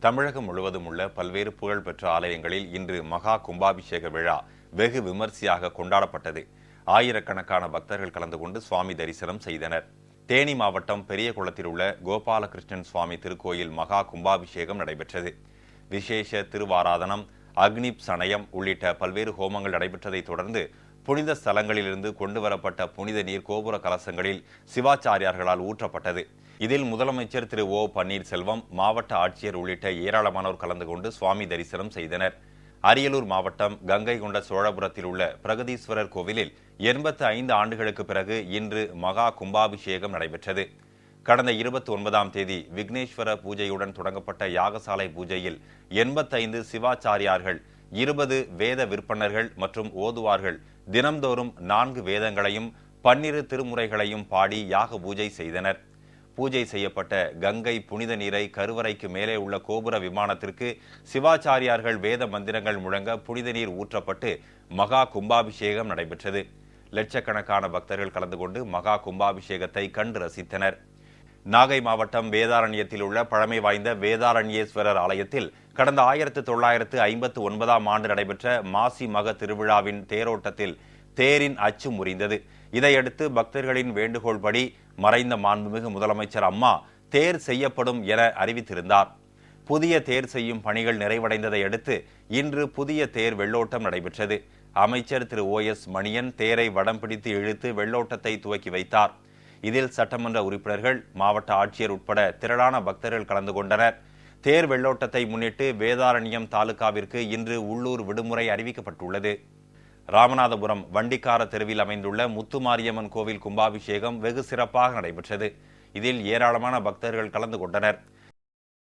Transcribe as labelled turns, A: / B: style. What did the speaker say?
A: தமிழகம் முழுவதும் உள்ள பல்வேறு புகழ்பெற்ற ஆலயங்களில் இன்று மகா கும்பாபிஷேக விழா வெகு விமர்சையாக கொண்டாடப்பட்டது. ஆயிரக்கணக்கான பக்தர்கள் கலந்து கொண்டு சுவாமி தரிசனம் செய்தனர். தேனி மாவட்டம் பெரியகுளத்தில் உள்ள கோபாலகிருஷ்ணன் சுவாமி திருக்கோயில் மகா கும்பாபிஷேகம் நடைபெற்றது. விசேஷ திருவாராதனம், அக்னிப் சனயம் உள்ளிட்ட பல்வேறு ஹோமங்கள் நடைபெற்றதை தொடர்ந்து புனித ஸ்தலங்களிலிருந்து கொண்டுவரப்பட்ட புனித நீர் கோபுர கலசங்களில் சிவாச்சாரியார்களால் ஊற்றப்பட்டது. இதில் முதலமைச்சர் திரு ஓ பன்னீர்செல்வம், மாவட்ட ஆட்சியர் உள்ளிட்ட ஏராளமானோர் கலந்து கொண்டு சுவாமி தரிசனம் செய்தனர். அரியலூர் மாவட்டம் கங்கை கொண்ட சோழபுரத்தில் உள்ள பிரகதீஸ்வரர் கோவிலில் 85 ஆண்டுகளுக்கு பிறகு இன்று மகா கும்பாபிஷேகம் நடைபெற்றது. கடந்த 29ஆம் தேதி விக்னேஸ்வர பூஜையுடன் தொடங்கப்பட்ட யாகசாலை பூஜையில் 85 சிவாச்சாரியார்கள், 20 வேத விற்பனர்கள் மற்றும் ஓதுவார்கள் தினம்தோறும் 4 வேதங்களையும் 12 திருமுறைகளையும் பாடி யாக பூஜை செய்தனர். பூஜை செய்யப்பட்ட கங்கை புனித நீரை கருவறைக்கு மேலே உள்ள கோபுர விமானத்திற்கு சிவாச்சாரியார்கள் வேத மந்திரங்கள் முழங்க புனித நீர் ஊற்றப்பட்டு மகா கும்பாபிஷேகம் நடைபெற்றது. லட்சக்கணக்கான பக்தர்கள் கலந்து கொண்டு மகா கும்பாபிஷேகத்தை கண்டு ரசித்தனர். நாகை மாவட்டம் வேதாரண்யத்தில் உள்ள பழமை வாய்ந்த வேதாரண்யேஸ்வரர் ஆலயத்தில் கடந்த 1959ஆம் ஆண்டு நடைபெற்ற மாசி மக திருவிழாவின் தேரோட்டத்தில் தேரின் அச்சு முறிந்தது. இதையடுத்து பக்தர்களின் வேண்டுகோள் படி மறைந்த மாண்புமிகு முதலமைச்சர் அம்மா தேர் செய்யப்படும் என அறிவித்திருந்தார். புதிய தேர் செய்யும் பணிகள் நிறைவடைந்ததை அடுத்து இன்று புதிய தேர் வெள்ளோட்டம் நடைபெற்றது. அமைச்சர் திரு OS மணியன் தேரை வடம் பிடித்து இழுத்து வெள்ளோட்டத்தை துவக்கி வைத்தார். இதில் சட்டமன்ற உறுப்பினர்கள், மாவட்ட ஆட்சியர் உட்பட திரளான பக்தர்கள் கலந்து கொண்டனர். தேர் வெள்ளோட்டத்தை முன்னிட்டு வேதாரண்யம் தாலுகாவிற்கு இன்று உள்ளூர் விடுமுறை அறிவிக்கப்பட்டுள்ளது. ராமநாதபுரம் வண்டிக்கார தெருவில் அமைந்துள்ள முத்துமாரியம்மன் கோவில் கும்பாபிஷேகம் வெகு சிறப்பாக நடைபெற்றது. இதில் ஏராளமான பக்தர்கள் கலந்து கொண்டனர்.